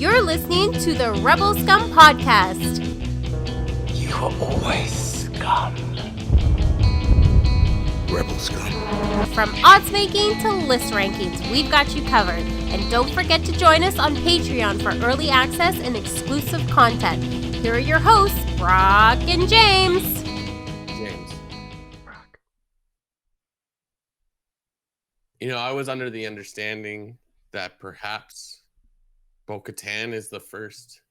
You're listening to the Rebel Scum Podcast. You are always scum. Rebel Scum. From odds making to list rankings, we've got you covered. And don't forget to join us on Patreon for early access and exclusive content. Here are your hosts, Brock and James. Brock. You know, I was under the understanding that perhaps Bo-Katan is the first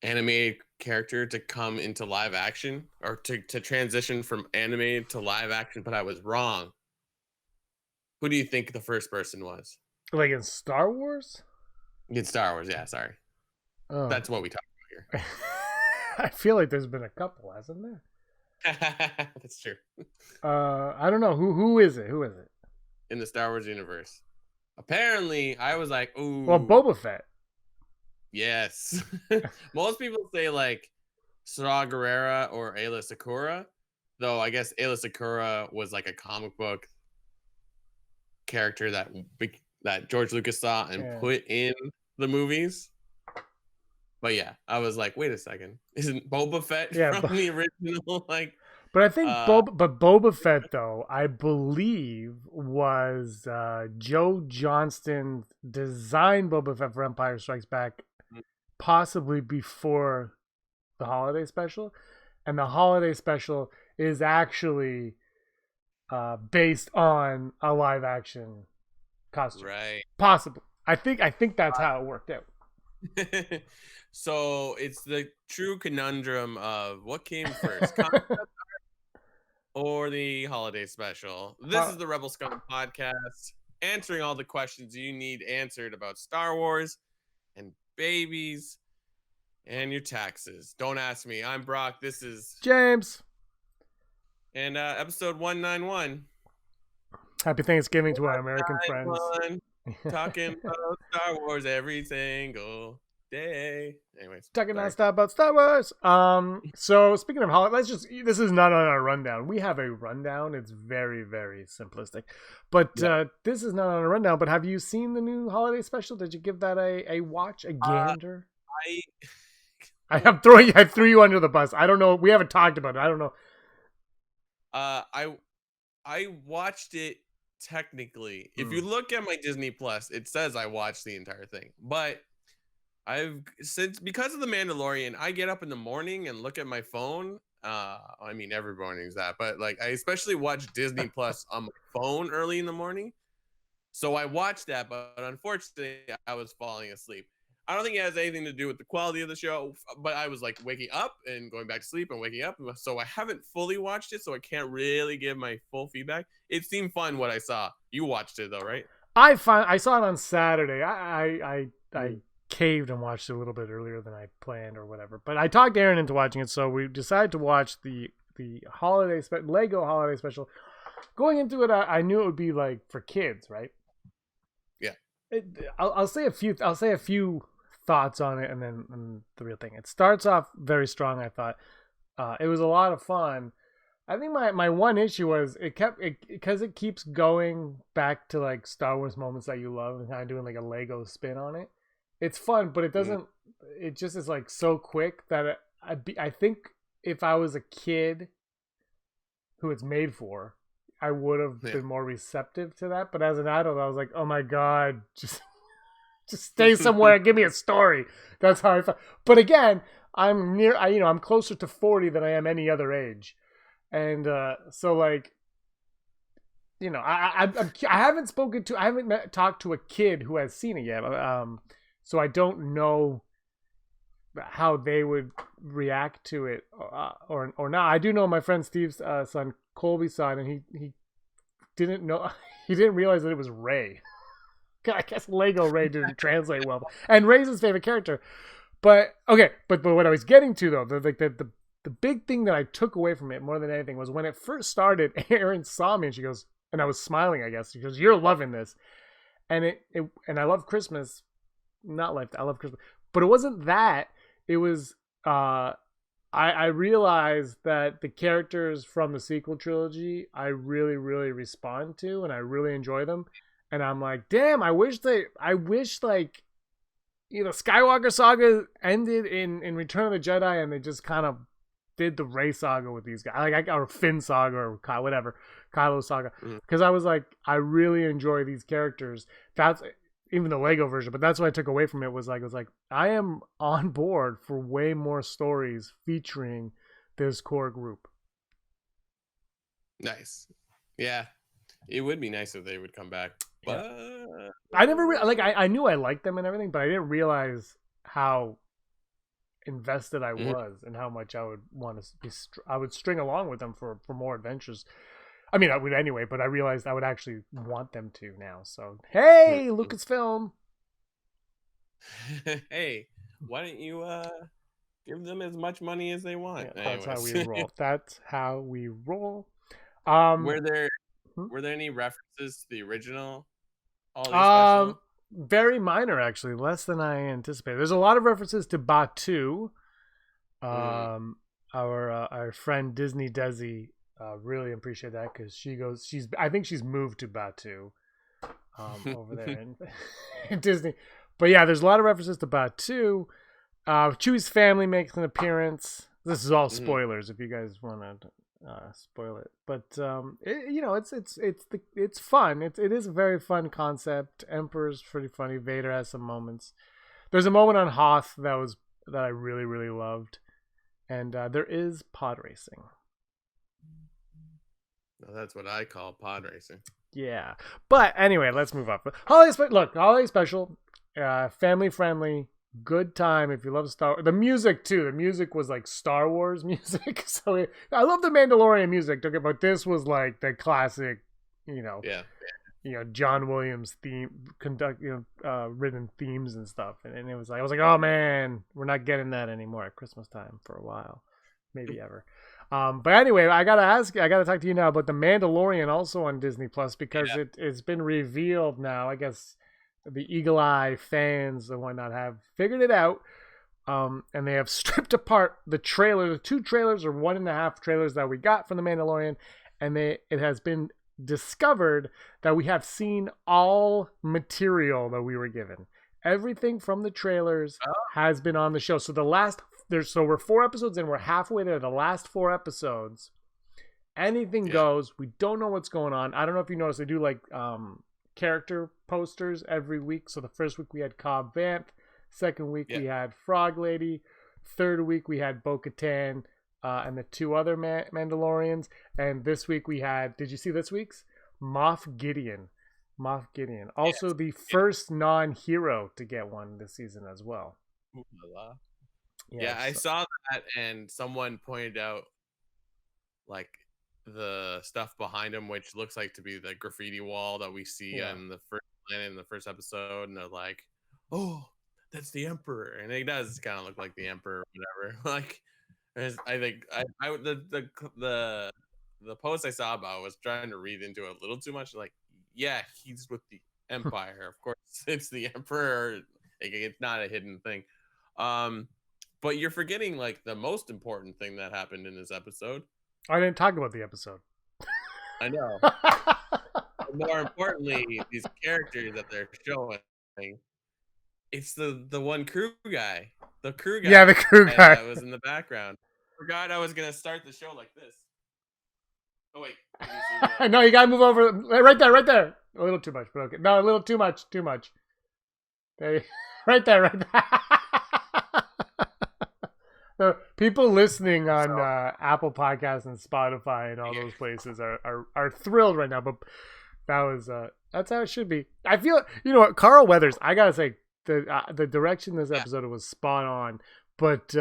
animated character to come into live action, or to transition from animated to live action, but I was wrong. Who do you think the first person was? Like in Star Wars? In Star Wars, yeah, sorry. Oh. That's what we talk about here. I feel like there's been a couple, hasn't there? That's true. I don't know. Who is it? Who is it? In the Star Wars universe. Apparently, I was like, ooh. Well, Boba Fett. Yes. Most people say like Saw Gerrera or Ayla Secura, though I guess Ayla Secura was like a comic book character that George Lucas saw and put in the movies. But yeah, I was like, wait a second, isn't Boba Fett from the original? Like, but I think Boba Fett, though, I believe was Joe Johnston designed Boba Fett for Empire Strikes Back, possibly before the holiday special, and the holiday special is actually based on a live action costume, right? Possibly. I think that's how it worked out. So it's the true conundrum of what came first, concept art or the holiday special. This is the Rebel Scum Podcast, answering all the questions you need answered about Star Wars and babies and your taxes. Don't ask me. I'm Brock. This is James. And episode 191. Happy Thanksgiving to our American friends. Talking about Star Wars every single day. Anyways, talking nonstop about Star Wars. So speaking of holiday, this is not on our rundown. We have a rundown. It's very, very simplistic, but this is not on a rundown. But have you seen the new holiday special? Did you give that a watch, a gander? I threw you under the bus. I don't know. We haven't talked about it. I don't know. I watched it technically. If you look at my Disney Plus, it says I watched the entire thing. But because of the Mandalorian, I get up in the morning and look at my phone. I mean, every morning is that, but like I especially watch Disney Plus on my phone early in the morning. So I watched that, but unfortunately, I was falling asleep. I don't think it has anything to do with the quality of the show, but I was like waking up and going back to sleep and waking up. So I haven't fully watched it, so I can't really give my full feedback. It seemed fun what I saw. You watched it though, right? I saw it on Saturday. I caved and watched it a little bit earlier than I planned or whatever. But I talked Aaron into watching it, so we decided to watch the holiday Lego holiday special. Going into it, I knew it would be like for kids, right? Yeah. I'll say a few thoughts on it, and then the real thing. It starts off very strong. I thought it was a lot of fun. I think my one issue was because it keeps going back to like Star Wars moments that you love and kind of doing like a Lego spin on it. It's fun, but it doesn't. It just is like so quick that I think if I was a kid who it's made for, I would have been more receptive to that. But as an adult, I was like, oh my god, just stay somewhere and give me a story. That's how I felt. But again, I'm closer to 40 than I am any other age. And so like, I haven't talked to a kid who has seen it yet. So I don't know how they would react to it or not. I do know my friend Steve's son Colby saw it, and he didn't know. He didn't realize that it was Rey. I guess Lego Rey didn't translate well, and Rey's his favorite character. But okay, but what I was getting to though, the big thing that I took away from it more than anything was when it first started. Erin saw me and she goes, and I was smiling, I guess, because you're loving this, and and I love Christmas, not like I love Christmas, but it wasn't that. It was I realized that the characters from the sequel trilogy I really, really respond to, and I really enjoy them. And I'm like, damn, I wish like Skywalker saga ended in Return of the Jedi, and they just kind of did the Rey saga with these guys, or Finn saga, or whatever, Kylo saga. Because I was like, I really enjoy these characters. That's even the Lego version, but that's what I took away from it. Was like, I am on board for way more stories featuring this core group. Nice. Yeah, it would be nice if they would come back. But I never I knew I liked them and everything, but I didn't realize how invested I was and how much I would want to be. I would string along with them for more adventures. I mean, I would anyway, but I realized I would actually want them to now. So hey, Lucasfilm. Hey, why don't you give them as much money as they want? Yeah, that's how we roll. That's how we roll. Were there any references to the original? All these special? Very minor, actually, less than I anticipated. There's a lot of references to Batu. Our friend Disney Desi really appreciate that, because I think she's moved to Batu over there in Disney. But yeah, there's a lot of references to Batu. Chewie's family makes an appearance. This is all spoilers if you guys want to spoil it, but it's fun. It is a very fun concept. Emperor's pretty funny. Vader has some moments. There's a moment on Hoth that I really, really loved, and there is pod racing. Well, that's what I call pod racing. Yeah, but anyway, let's move up. Holiday special, family friendly. Good time if you love Star Wars. The music too. The music was like Star Wars music. So I love the Mandalorian music. Don't get, but this was like the classic, John Williams theme written themes and stuff. And it was like, I was like, oh man, we're not getting that anymore at Christmas time for a while, maybe ever. But anyway, I gotta talk to you now about the Mandalorian, also on Disney Plus, because it's been revealed now. I guess the eagle eye fans and whatnot have figured it out, and they have stripped apart the trailer, the 2 trailers or 1.5 trailers that we got from the Mandalorian, and it has been discovered that we have seen all material that we were given. Everything from the trailers has been on the show. So we're 4 episodes in, we're halfway there. The last 4 episodes, anything goes. We don't know what's going on. I don't know if you noticed, they do like character posters every week. So the first week we had Cobb Vanth, second week we had Frog Lady, third week we had Bo-Katan and the 2 other Mandalorians, and this week we had, did you see this week's? Moff Gideon, also the first non-hero to get one this season as well. I saw that, and someone pointed out like the stuff behind him, which looks like to be the graffiti wall that we see on the first planet in the first episode, and they're like, oh, that's the Emperor, and it does kind of look like the Emperor or whatever. Like, I think the post I saw about was trying to read into it a little too much. Like, yeah, he's with the Empire, of course it's the Emperor. It's not a hidden thing. But you're forgetting like the most important thing that happened in this episode. I didn't talk about the episode. I know. More importantly, these characters that they're showing, it's the one crew guy. The crew guy. Yeah, the crew guy. That was in the background. Forgot I was going to start the show like this. Oh, wait. No, you got to move over. Right there. A little too much, but okay. No, a little too much. There, right there. People listening on Apple Podcasts and Spotify and all those places are thrilled right now, but that's how it should be. I feel, what, Carl Weathers, I gotta say, the direction this episode was spot on, but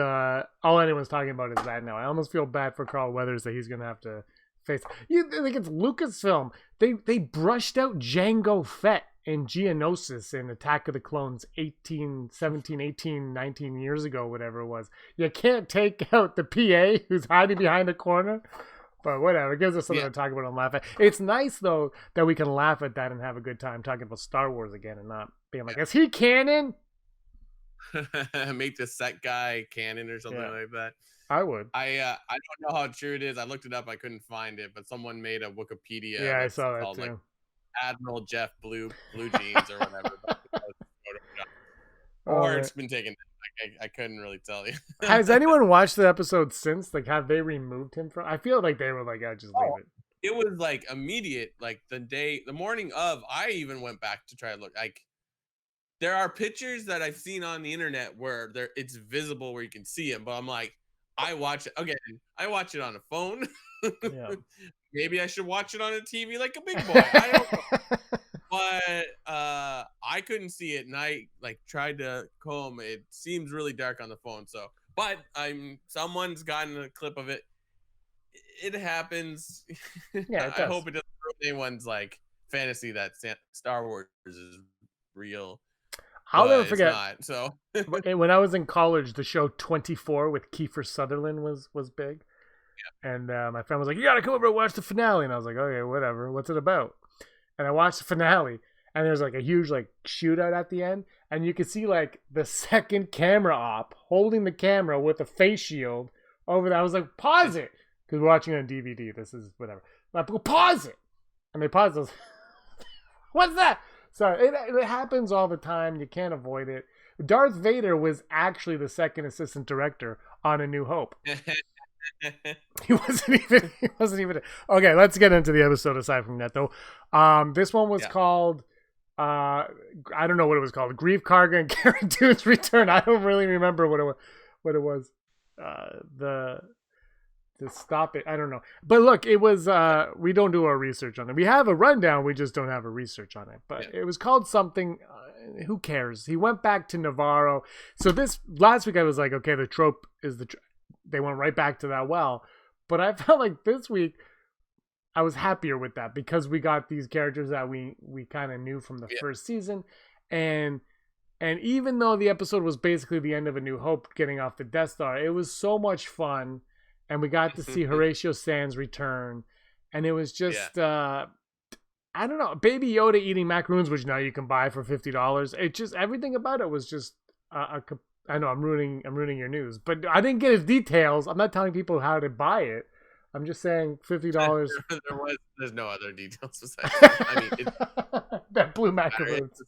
all anyone's talking about is that now. I almost feel bad for Carl Weathers that he's gonna have to face. You think it's Lucasfilm? They brushed out Jango Fett in Geonosis in Attack of the Clones 19 years ago, whatever it was. You can't take out the PA who's hiding behind the corner, but whatever. It gives us something to talk about and laugh at. It's nice, though, that we can laugh at that and have a good time talking about Star Wars again and not being like, is he canon? Make the set guy canon or something like that. I would. I don't know how true it is. I looked it up. I couldn't find it, but someone made a Wikipedia. Yeah, I saw that too. Like, Admiral Jeff Blue Jeans or whatever. or it's been taken. I couldn't really tell you. Has anyone watched the episode since? Like, have they removed him from? I feel like they were like, "I just leave it." It was like immediate, like the morning of. I even went back to try to look. Like, there are pictures that I've seen on the internet where it's visible where you can see it, but I'm like, I watch it again. I watch it on a phone. Yeah. Maybe I should watch it on a TV like a big boy. I don't know. But I couldn't see it, and I like tried to comb. It seems really dark on the phone. So, but someone's gotten a clip of it. It happens. Yeah, it I hope it doesn't ruin anyone's like fantasy that Star Wars is real. I'll never forget. Not, so when I was in college, the show 24 with Kiefer Sutherland was big. Yeah. And my friend was like, "You gotta come over and watch the finale." And I was like, "Okay, whatever. What's it about?" And I watched the finale, and there's like a huge like shootout at the end, and you could see like the second camera op holding the camera with a face shield over there. I was like, "Pause it," because we're watching it on DVD. This is whatever. I go, "Pause it," and they pause those. What's that? So it happens all the time. You can't avoid it. Darth Vader was actually the second assistant director on A New Hope. He wasn't even. Okay, let's get into the episode aside from that, though. This one was called, I don't know what it was called. Grief Karga and Cara Dune's Return. I don't really remember what it was. To stop it, I don't know. But look, it was, we don't do our research on it. We have a rundown, we just don't have a research on it. But it was called something, who cares? He went back to Navarro. So last week I was like, okay, the trope is they went right back to that well. But I felt like this week I was happier with that because we got these characters that we kind of knew from the first season. And even though the episode was basically the end of A New Hope getting off the Death Star, it was so much fun. And we got to see Horatio Sands return. And it was just, I don't know, Baby Yoda eating macaroons, which now you can buy for $50. It just, everything about it was just, I know I'm ruining your news, but I didn't get his details. I'm not telling people how to buy it. I'm just saying $50. There's no other details besides that. I mean, that blue macaroons.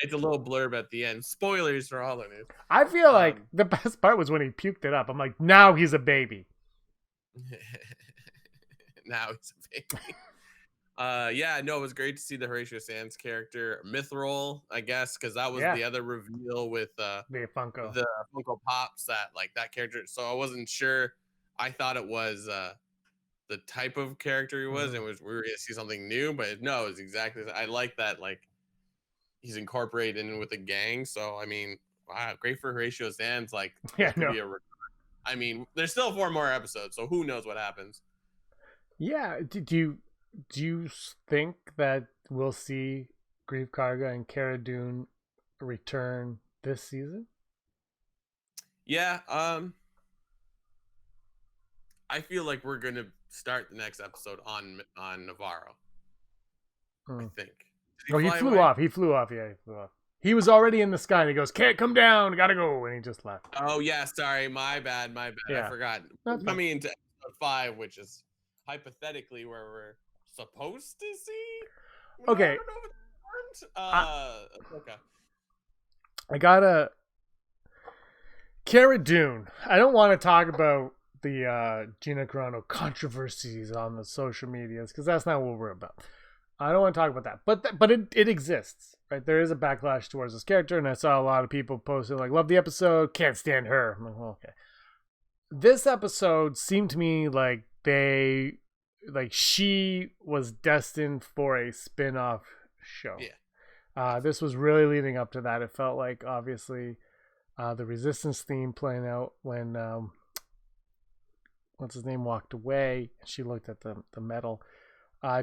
It's a little blurb at the end. Spoilers for all of it. I feel like the best part was when he puked it up. I'm like, now he's a baby. Now he's a baby. It was great to see the Horatio Sands character Mithril, I guess, because that was the other reveal with the Funko Pops that character. So I wasn't sure. I thought it was the type of character he was, and we were gonna see something new, but no, it's exactly. I like that. Like, he's incorporated in with a gang. So I mean, wow, great for Horatio Sands. Like, I mean, there's still 4 more episodes, so who knows what happens. Yeah. Do you think that we'll see Grief Karga and Cara Dune return this season? Yeah. I feel like we're gonna start the next episode on Navarro. I think. He flew off. He flew off. Yeah, he flew off. He was already in the sky, and he goes, "Can't come down. Gotta go," and he just left. Oh yeah, sorry, my bad. Yeah. I forgot. Coming into episode 5, which is hypothetically where we're supposed to see. Okay. Okay. I gotta Cara Dune. I don't want to talk about the Gina Carano controversies on the social medias because that's not what we're about. I don't want to talk about that, but it exists, right? There is a backlash towards this character, and I saw a lot of people posting like, "Love the episode, can't stand her." I'm like, well, okay. This episode seemed to me like she was destined for a spin-off show. Yeah. This was really leading up to that. It felt like obviously the Resistance theme playing out when what's his name walked away. She looked at the medal.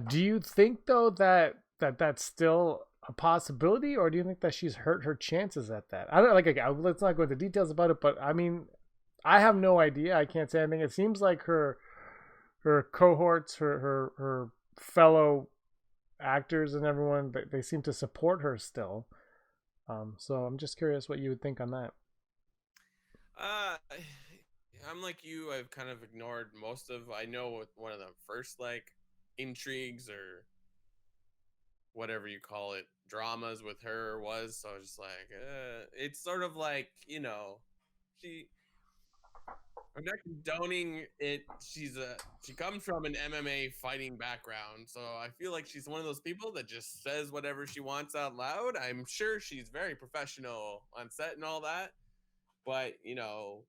Do you think though that that's still a possibility, or do you think that she's hurt her chances at that? I don't let's not go into details about it, but I mean, I have no idea. I can't say anything. It seems like her cohorts, her fellow actors and everyone, they seem to support her still. So I'm just curious what you would think on that. I'm like you. I've kind of ignored most of. I know one of the first intrigues or whatever you call it dramas with her was. So I was just like, it's sort of like, you know, I'm not condoning it. She comes from an MMA fighting background, so I feel like she's one of those people that just says whatever she wants out loud. I'm sure she's very professional on set and all that, but you know,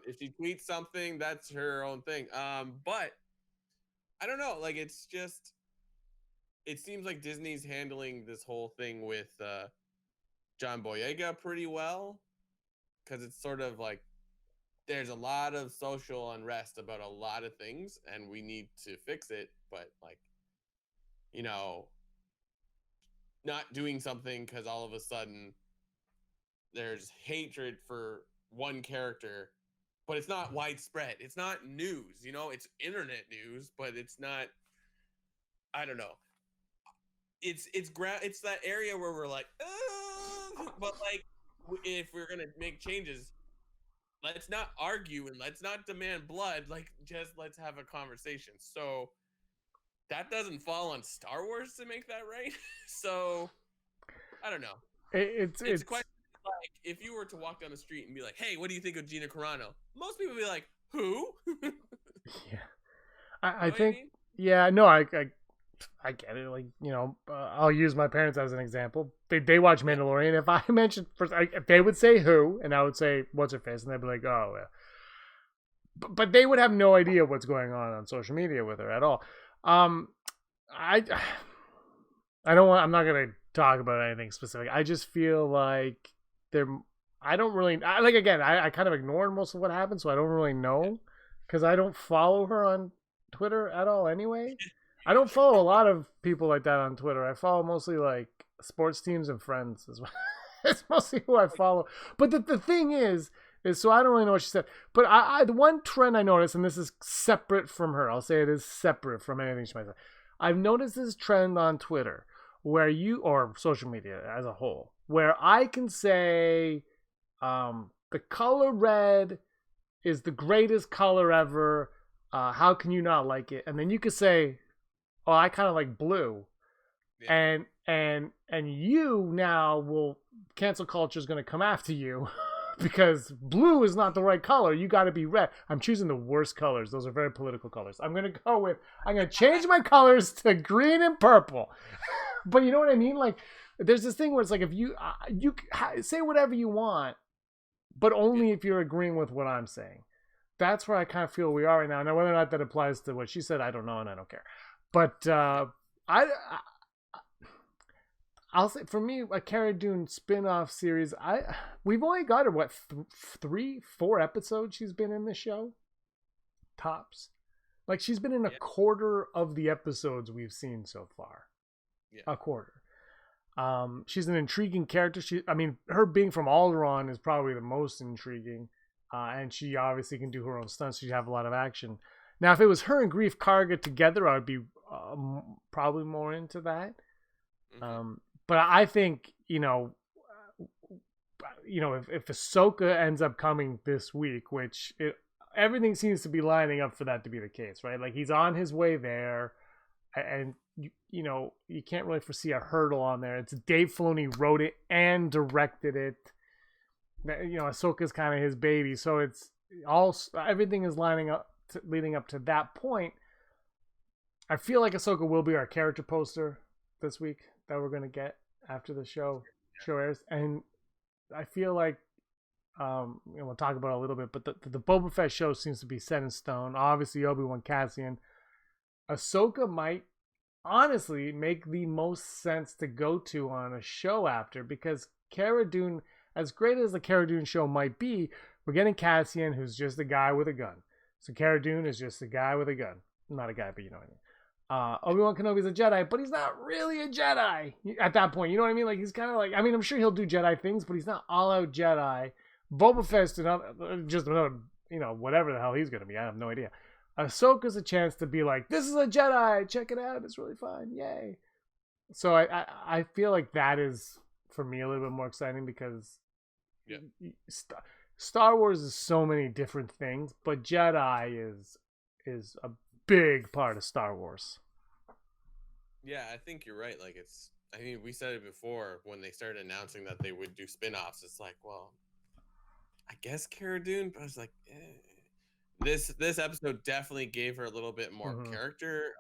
if she tweets something, that's her own thing. But I don't know. Like, it's just, it seems like Disney's handling this whole thing with John Boyega pretty well, because it's sort of like, there's a lot of social unrest about a lot of things and we need to fix it, but like, you know, not doing something because all of a sudden there's hatred for one character, but it's not widespread. It's not news, you know, it's internet news, but it's not, I don't know. It's that area where we're like, but like, if we're going to make changes, let's not argue and let's not demand blood. Like, just let's have a conversation. So that doesn't fall on Star Wars to make that right. So I don't know. It's a question. Like, if you were to walk down the street and be like, "Hey, what do you think of Gina Carano?" Most people would be like, "Who?" Yeah, I think. I mean? Yeah, no, I get it. Like, you know, I'll use my parents as an example. They watch Mandalorian. If I mentioned first, if they would say who, and I would say what's her face, and they'd be like, oh, yeah. But they would have no idea what's going on social media with her at all. I don't want. I'm not gonna talk about anything specific. I just feel like I don't really. I kind of ignored most of what happened, so I don't really know because I don't follow her on Twitter at all. Anyway. I don't follow a lot of people like that on Twitter. I follow mostly like sports teams and friends as well. It's mostly who I follow. But the thing is so I don't really know what she said. But the one trend I noticed, and this is separate from her, I'll say it is separate from anything she might say. I've noticed this trend on Twitter where or social media as a whole, where I can say the color red is the greatest color ever. How can you not like it? And then you could say, oh, I kind of like blue. Yeah. And you now will, cancel culture is going to come after you because blue is not the right color. You got to be red. I'm choosing the worst colors. Those are very political colors. I'm going to change my colors to green and purple. But you know what I mean? Like, there's this thing where it's like, if you say whatever you want, but only if you're agreeing with what I'm saying. That's where I kind of feel we are right now. Now, whether or not that applies to what she said, I don't know, and I don't care. But I'll say, for me, a Cara Dune spin-off series, we've only got her, what, 3-4 episodes she's been in the show? Tops. Like, she's been in a quarter of the episodes we've seen so far. Yeah. A quarter. She's an intriguing character. Her being from Alderaan is probably the most intriguing. And she obviously can do her own stunts. She'd have a lot of action. Now, if it was her and Grief Karga together, I would be probably more into that. Mm-hmm. But I think, if Ahsoka ends up coming this week, which everything seems to be lining up for that to be the case, right? Like, he's on his way there, and you can't really foresee a hurdle on there. It's Dave Filoni wrote it and directed it. Ahsoka's kind of his baby, so it's everything is leading up to that point. I feel like Ahsoka will be our character poster this week that we're going to get after the show airs, and I feel like we'll talk about it a little bit, but the Boba Fett show seems to be set in stone. Obviously, Obi-Wan Cassian. Ahsoka might honestly make the most sense to go to on a show after, because Cara Dune, as great as the Cara Dune show might be, we're getting Cassian, who's just a guy with a gun. So Cara Dune is just a guy with a gun. Not a guy, but you know what I mean. Obi-Wan Kenobi's a Jedi, but he's not really a Jedi at that point. You know what I mean? Like, he's kind of like, I'm sure he'll do Jedi things, but he's not all-out Jedi. Boba Fett's just another, whatever the hell he's going to be. I have no idea. Ahsoka's a chance to be like, this is a Jedi. Check it out. It's really fun. Yay. So I feel like that is, for me, a little bit more exciting because Star Wars is so many different things, but Jedi is a big part of Star Wars. Yeah, I think you're right. Like, I mean, we said it before when they started announcing that they would do spin-offs. It's like, well, I guess Cara Dune, but I was like, this episode definitely gave her a little bit more character.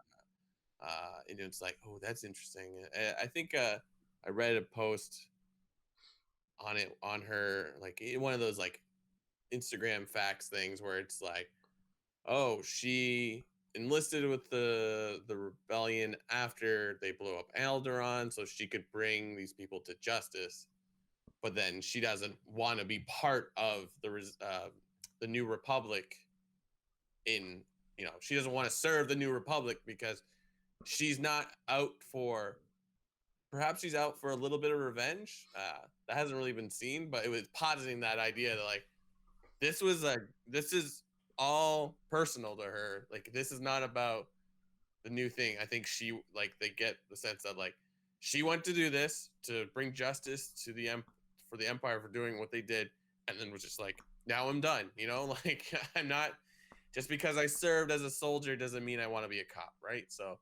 And it's like, oh, that's interesting. I think I read a post on it on her, like one of those like Instagram facts things where it's like, oh, she enlisted with the rebellion after they blew up Alderaan so she could bring these people to justice, but then she doesn't want to be part of the New Republic. She doesn't want to serve the New Republic because she's not out for. Perhaps she's out for a little bit of revenge. That hasn't really been seen, but it was positing that idea that like this is all personal to her. Like this is not about the new thing. I think they get the sense that like she went to do this to bring justice to for the Empire for doing what they did, and then was just like, now I'm done. Like I'm not, just because I served as a soldier doesn't mean I want to be a cop, right? So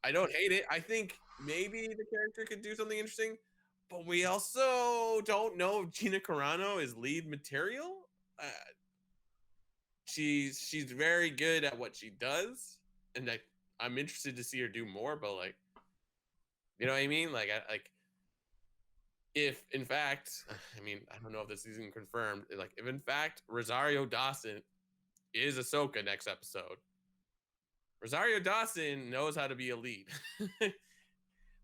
I don't hate it. I think maybe the character could do something interesting, but we also don't know if Gina Carano is lead material. She's very good at what she does, and I'm interested to see her do more. But like, you know what I mean? Like, if in fact, I mean, I don't know if this is even confirmed. Like, if in fact Rosario Dawson is Ahsoka next episode, Rosario Dawson knows how to be a lead.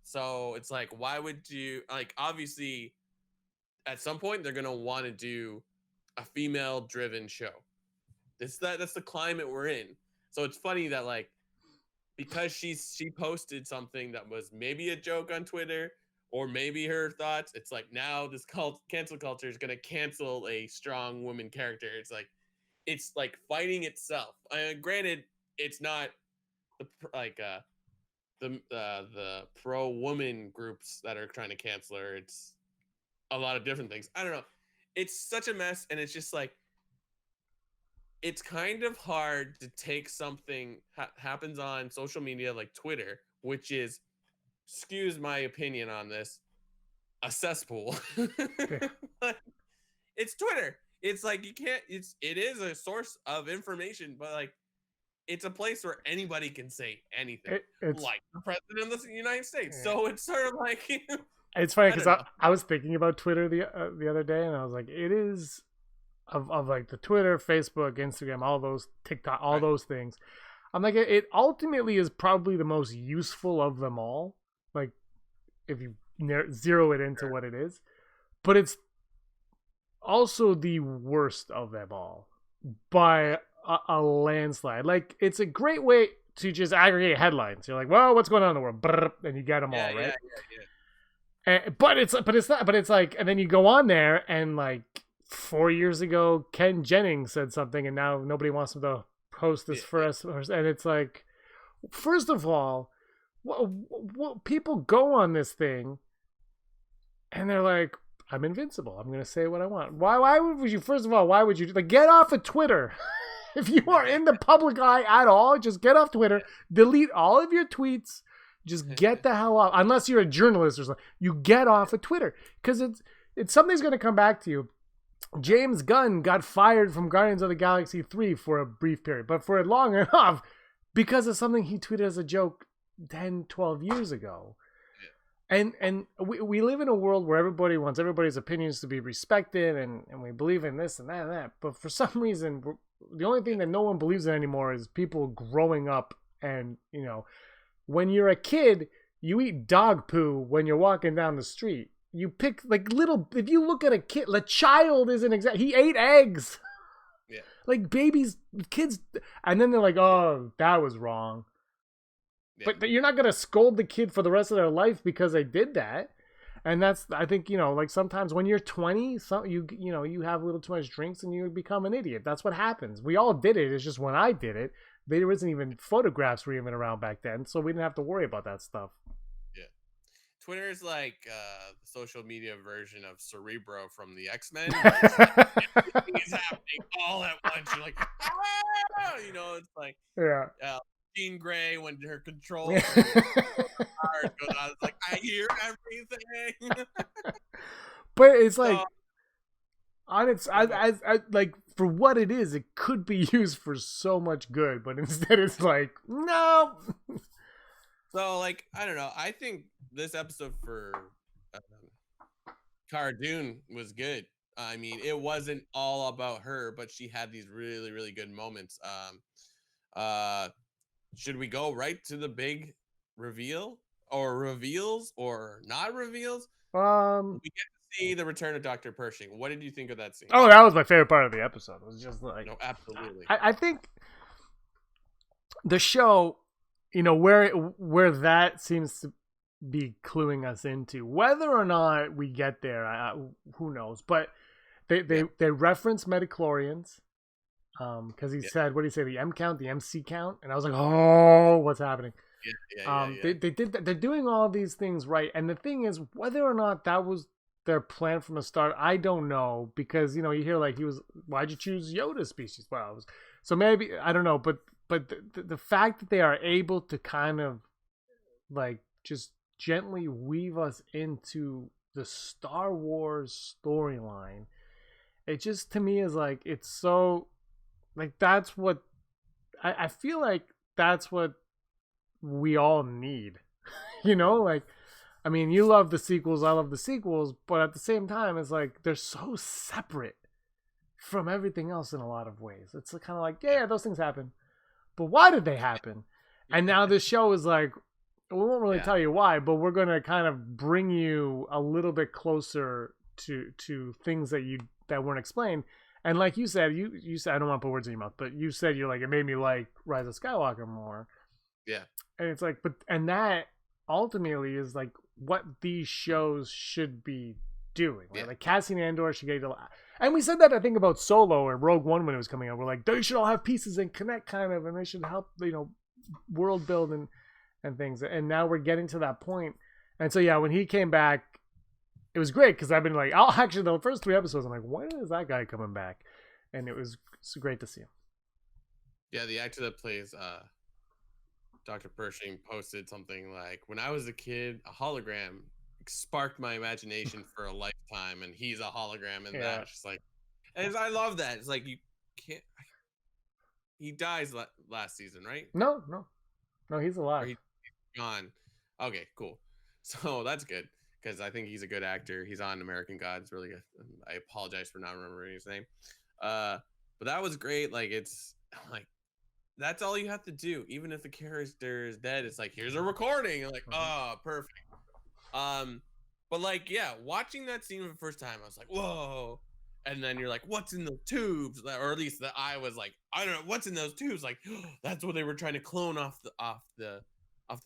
So it's like, why would you, like, obviously at some point they're gonna want to do a female driven show. That's the climate we're in. So it's funny that like, because she posted something that was maybe a joke on Twitter or maybe her thoughts, it's like now this cancel culture is gonna cancel a strong woman character. It's like fighting itself. Granted, it's not the pro woman groups that are trying to cancel her. It's a lot of different things. I don't know. It's such a mess, and it's just like, it's kind of hard to take something happens on social media like Twitter, which is, excuse my opinion on this, a cesspool. It's Twitter. It's like it is a source of information, but like it's a place where anybody can say anything, like the president of the United States. Yeah. So it's sort of like it's funny because I was thinking about Twitter the other day, and I was like, it is of like the Twitter, Facebook, Instagram, all those TikTok, all those things. I'm like, it ultimately is probably the most useful of them all. Like if you zero it into what it is, but it's also the worst of them all by a landslide. Like it's a great way to just aggregate headlines. You're like, well, what's going on in the world? And you get them all, right? Yeah. But it's like, and then you go on there and like 4 years ago, Ken Jennings said something, and now nobody wants him to post this for us. And it's like, first of all, what people go on this thing, and they're like, I'm invincible. I'm going to say what I want. Why would you? First of all, why would you like get off of Twitter? If you are in the public eye at all, just get off Twitter. Delete all of your tweets. Just get the hell off. Unless you're a journalist or something, you get off of Twitter because it's something's going to come back to you. James Gunn got fired from Guardians of the Galaxy 3 for a brief period, but for long enough because of something he tweeted as a joke 10, 12 years ago. And we live in a world where everybody wants everybody's opinions to be respected, and we believe in this and that and that. But for some reason, the only thing that no one believes in anymore is people growing up. And, when you're a kid, you eat dog poo when you're walking down the street. You pick if you look at a kid, the child isn't he ate eggs. Yeah. Like kids. And then they're like, oh, that was wrong. Yeah. But you're not going to scold the kid for the rest of their life because they did that. And that's, I think, like sometimes when you're 20, you have a little too much drinks and you become an idiot. That's what happens. We all did it. It's just when I did it, there wasn't even photographs were even around back then. So we didn't have to worry about that stuff. Yeah. Twitter is like the social media version of Cerebro from the X-Men. Everything is happening all at once. You're like, ah! It's like, yeah. Jean Grey when her control goes on. It's like, I hear everything. But it's like So, on its as like for what it is, it could be used for so much good, but instead it's like no. so like I don't know. I think this episode for Cara Dune was good. I mean, it wasn't all about her, but she had these really, really good moments. Should we go right to the big reveal, or reveals, or not reveals? We get to see the return of Dr. Pershing. What did you think of that scene? Oh, that was my favorite part of the episode. It was just like, No, absolutely. I think the show, you know, where that seems to be cluing us into, whether or not we get there, who knows? But they reference midichlorians, because he said, what did he say? The M count, the MC count, and I was like, oh, what's happening? They did that. They're doing all these things right, and the thing is, whether or not that was their plan from the start, I don't know, because you know you hear like why'd you choose Yoda's species? Well, so maybe I don't know, but the fact that they are able to kind of like just gently weave us into the Star Wars storyline, it just to me is like it's so like that's what I feel like that's what we all need. You know, like I mean, you love the sequels, I love the sequels, but at the same time it's like they're so separate from everything else in a lot of ways. It's kind of like, yeah, those things happen, but why did they happen? And now this show is like, we won't really tell you why, but we're going to kind of bring you a little bit closer to things that weren't explained. And like you said, you said, I don't want to put words in your mouth, but you said you're like, it made me like Rise of Skywalker more. Yeah. And it's like, and that ultimately is like what these shows should be doing. Right? Like Cassian Andor should get and we said that I think about Solo or Rogue One when it was coming out. We're like, they should all have pieces and connect kind of, and they should help, you know, world build and things. And now we're getting to that point. And so yeah, when he came back, it was great because I've been like, actually the first 3 episodes, I'm like, when is that guy coming back? And it was great to see him. Yeah, the actor that plays Dr. Pershing posted something like, when I was a kid, a hologram sparked my imagination for a lifetime, and he's a hologram in that. It's just like, and I love that. It's like, you can't, he dies last season, right? No, he's alive. He's gone. Okay, cool. So that's good, because I think he's a good actor. He's on American Gods, really good. I apologize for not remembering his name. But that was great. Like, it's like, that's all you have to do. Even if the character is dead, it's like, here's a recording. You're like, oh, perfect. But like, yeah, watching that scene for the first time, I was like, whoa. And then you're like, what's in the tubes? Or at least I was like, I don't know, what's in those tubes? Like, that's what they were trying to clone off the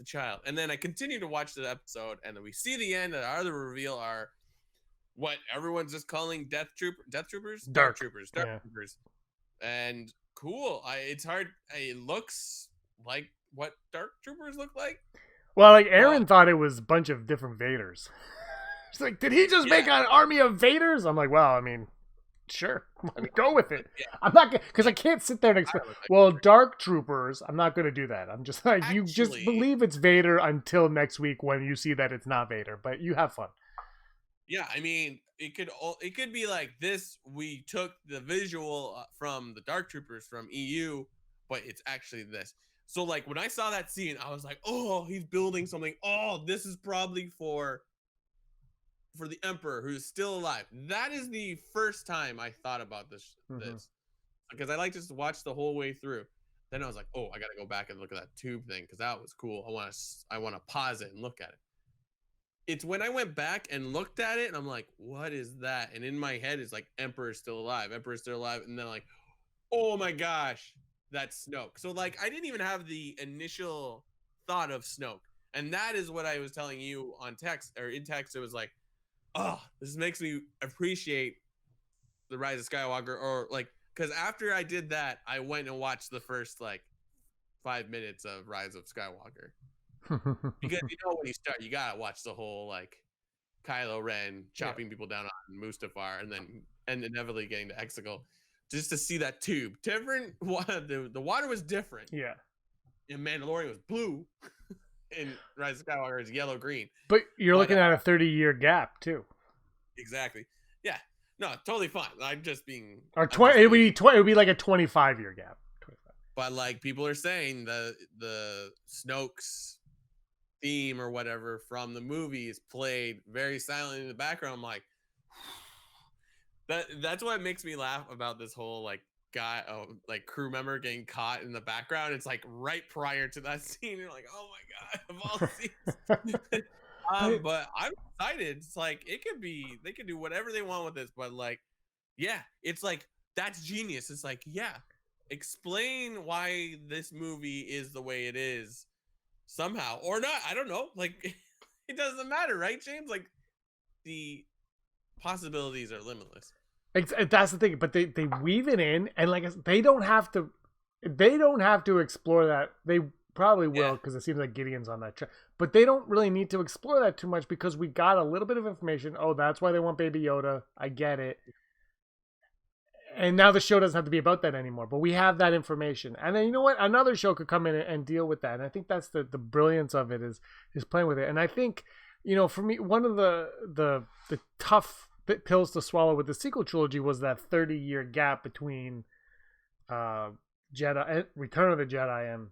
child. And then I continue to watch the episode, and then we see the end, and our other reveal are what everyone's just calling Dark Troopers. And cool. It's hard. It looks like what Dark Troopers look like. Well, like Aaron thought it was a bunch of different Vaders. She's like, did he just make an army of Vaders? I'm like, well, I mean, sure, go with it. Yeah. I'm not gonna, because I can't sit there and explain. Well, Dark Troopers, I'm not gonna do that. I'm just like, you just believe it's Vader until next week when you see that it's not Vader. But you have fun. Yeah, I mean, it could be like this. We took the visual from the Dark Troopers from EU, but it's actually this. So like when I saw that scene, I was like, oh, he's building something. Oh, this is probably for the Emperor who's still alive. That is the first time I thought about this because I like just to watch the whole way through. Then I was like, oh, I gotta go back and look at that tube thing because that was cool. I want to pause it and look at it. It's when I went back and looked at it and I'm like, what is that? And in my head it's like, Emperor's still alive, and then like, oh my gosh, that's Snoke. So like I didn't even have the initial thought of Snoke, and that is what I was telling you on text or in text. It was like, oh, this makes me appreciate the Rise of Skywalker, or like, because after I did that, I went and watched the first like 5 minutes of Rise of Skywalker. Because you know when you start, you gotta watch the whole like Kylo Ren chopping people down on Mustafar, and then inevitably getting to Exegol, just to see that tube. Different, the water was different. Yeah. and Mandalorian was blue, and Rise of Skywalker is yellow green. But you're looking at a 30-year gap too. Exactly. Yeah. No, totally fine. I'm just being. Or 20. It would be like a 25-year gap. 25. But like people are saying, the Snoke's theme or whatever from the movie is played very silently in the background. I'm like, that's what makes me laugh about this whole like crew member getting caught in the background. It's like right prior to that scene. You're like, oh my god, of all scenes. But I'm excited. It's like they could do whatever they want with this, but like, yeah, it's like that's genius. It's like, yeah, explain why this movie is the way it is somehow or not. I don't know. Like, it doesn't matter, right, James? Like, the possibilities are limitless. That's the thing, but they weave it in, and like they don't have to explore that. They probably will because it seems like Gideon's on that track, but they don't really need to explore that too much because we got a little bit of information. Oh, that's why they want Baby Yoda. I get it. And now the show doesn't have to be about that anymore, but we have that information. And then you know what? Another show could come in and deal with that. And I think that's the brilliance of it is playing with it. And I think, you know, for me, one of the tough pills to swallow with the sequel trilogy was that 30-year gap between Jedi, Return of the Jedi, and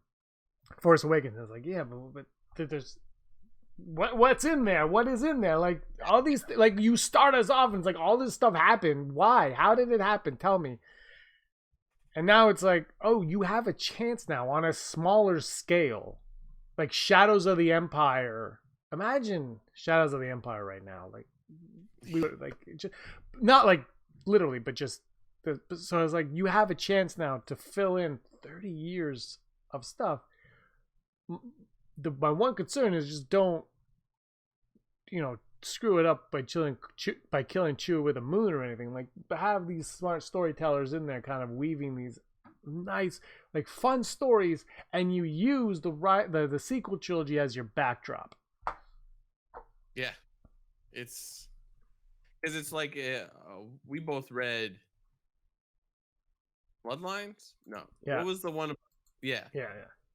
Force Awakens. I was like, yeah, but there's what's in there? What is in there? Like all these, like you start us off and it's like all this stuff happened. Why? How did it happen? Tell me. And now it's like, oh, you have a chance now on a smaller scale, like Shadows of the Empire. Imagine Shadows of the Empire right now, like just, not like literally, but just so it's like you have a chance now to fill in 30 years of stuff. My one concern is just don't, you know, screw it up by killing Chewie with a moon or anything. Like, have these smart storytellers in there kind of weaving these nice, like, fun stories, and you use the sequel trilogy as your backdrop. Yeah, it's because it's like we both read Bloodlines. No, yeah. What was the one? Yeah.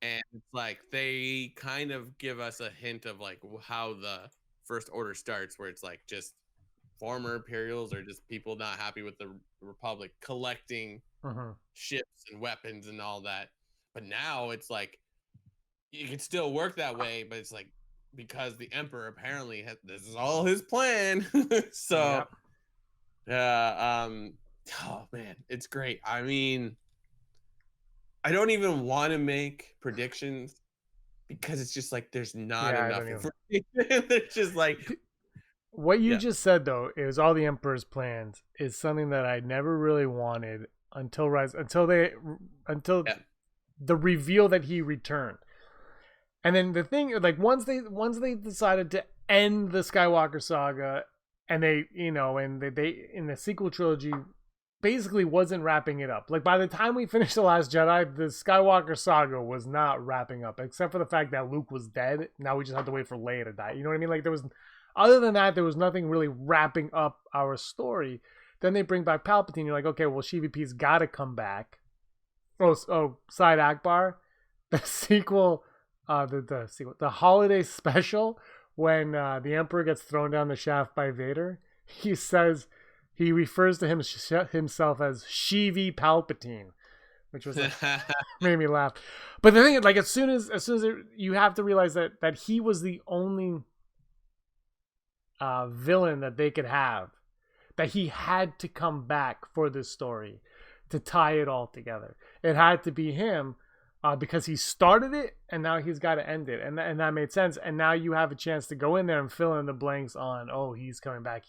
And it's like they kind of give us a hint of like how the First Order starts, where it's like just former Imperials or just people not happy with the Republic collecting ships and weapons and all that. But now it's like you can still work that way, but it's like because the Emperor apparently this is all his plan. So, oh man, it's great. I mean, I don't even want to make predictions because it's just like there's not enough information. There's just like what you just said though is all the Emperor's plans is something that I never really wanted until the reveal that he returned. And then the thing, like once they decided to end the Skywalker saga, and they in the sequel trilogy basically wasn't wrapping it up. Like by the time we finished The Last Jedi, the Skywalker saga was not wrapping up, except for the fact that Luke was dead. Now we just have to wait for Leia to die. You know what I mean? Like other than that, there was nothing really wrapping up our story. Then they bring back Palpatine. You're like, okay, well, Sheevy-P's got to come back. Oh, Side Akbar, the sequel, the holiday special when the Emperor gets thrown down the shaft by Vader. He refers to himself as Sheevy Palpatine, which was made me laugh. But the thing is, like, as soon as you have to realize that he was the only villain that they could have, that he had to come back for this story to tie it all together. It had to be him because he started it and now he's got to end it, and that made sense. And now you have a chance to go in there and fill in the blanks on, oh, he's coming back.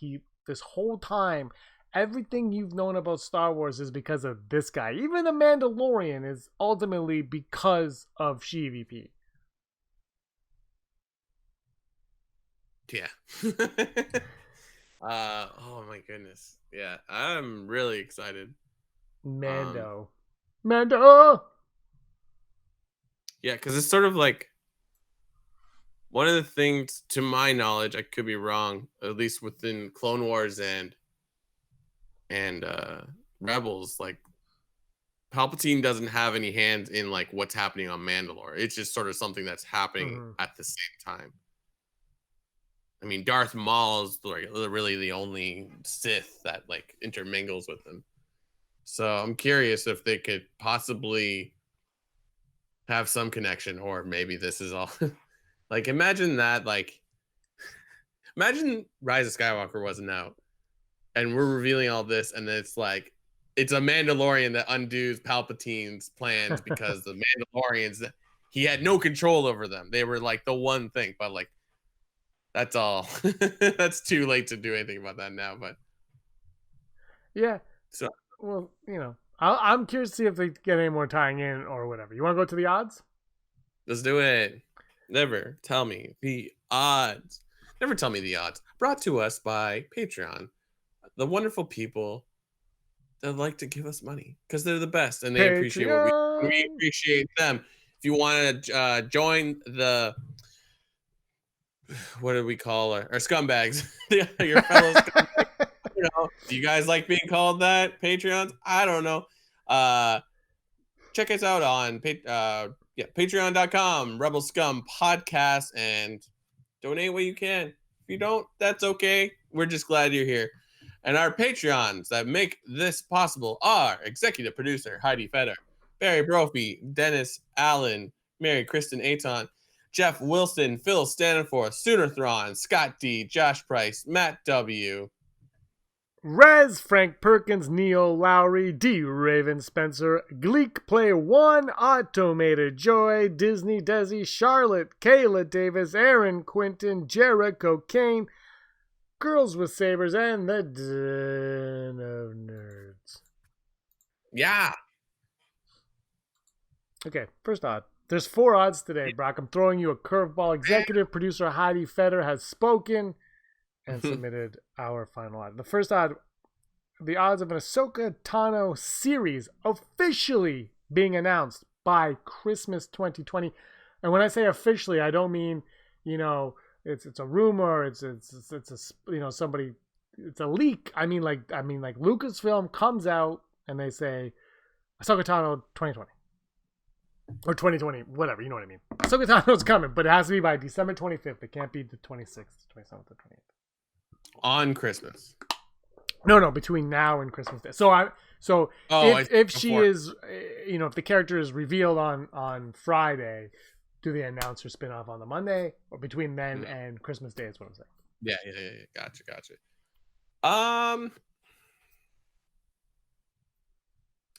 This whole time, everything you've known about Star Wars is because of this guy. Even the Mandalorian is ultimately because of Sheevy-P. Yeah. Oh my goodness. Yeah, I'm really excited. Mando. Yeah, because it's sort of like one of the things, to my knowledge, I could be wrong, at least within Clone Wars and Rebels, like Palpatine doesn't have any hands in like what's happening on Mandalore. It's just sort of something that's happening at the same time. I mean, Darth Maul is like really the only Sith that like intermingles with him. So I'm curious if they could possibly have some connection, or maybe this is all like imagine that, like imagine Rise of Skywalker wasn't out and we're revealing all this, and it's like it's a Mandalorian that undoes Palpatine's plans because the Mandalorians, he had no control over them. They were like the one thing, but like that's all. That's too late to do anything about that now. But yeah, so well, you know, I'm curious to see if they get any more tying in or whatever. You want to go to the odds? Let's do it. Never tell me the odds. Never tell me the odds. Brought to us by Patreon, the wonderful people that like to give us money because they're the best and they appreciate what we appreciate them. If you want to join the, what do we call our scumbags? Your fellow scumbags. You know, do you guys like being called that? Patreons? I don't know. Check us out on patreon.com, Rebel Scum Podcast, and donate what you can. If you don't, that's okay. We're just glad you're here. And our Patreons that make this possible are executive producer Heidi Feder, Barry Brophy, Dennis Allen, Mary Kristen Aton, Jeff Wilson, Phil Staniforth, Soonerthron, Scott D, Josh Price, Matt W, Rez, Frank Perkins, Neil Lowry, D. Raven Spencer, Gleek Play 1, Automated Joy, Disney Desi, Charlotte, Kayla Davis, Aaron Quinton, Jericho Kane, Girls with Sabers, and the Den of Nerds. Yeah. Okay, first odd. There's 4 odds today, Brock. I'm throwing you a curveball. Executive producer Heidi Feder has spoken and submitted our final odd. The first odd, the odds of an Ahsoka Tano series officially being announced by Christmas 2020. And when I say officially, I don't mean, you know, it's a rumor, it's a, you know, somebody, it's a leak. I mean like Lucasfilm comes out and they say Ahsoka Tano 2020 or 2020, whatever, you know what I mean. Ahsoka Tano's coming, but it has to be by December 25th. It can't be the 26th, 27th, or 28th. On Christmas. No, between now and Christmas Day. If she is, you know, if the character is revealed on Friday, do they announce her spinoff on the Monday, or between then and Christmas Day is what I'm saying. Yeah. Gotcha. I'm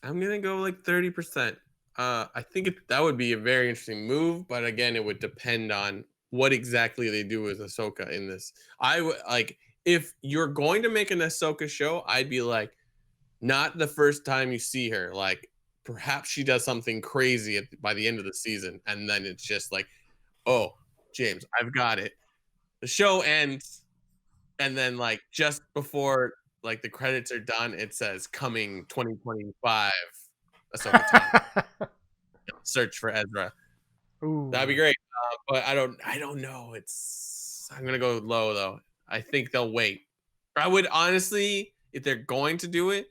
gonna go like 30%. I think that would be a very interesting move, but again, it would depend on what exactly they do with Ahsoka in this. I would like, if you're going to make an Ahsoka show, I'd be like, not the first time you see her, like perhaps she does something crazy by the end of the season, and then it's just like, oh, James, I've got it. The show ends, and then like just before like the credits are done, it says coming 2025 Ahsoka Tano. Search for Ezra. Ooh. That'd be great. But I don't know. I'm gonna go low though. I think they'll wait. I would honestly, if they're going to do it,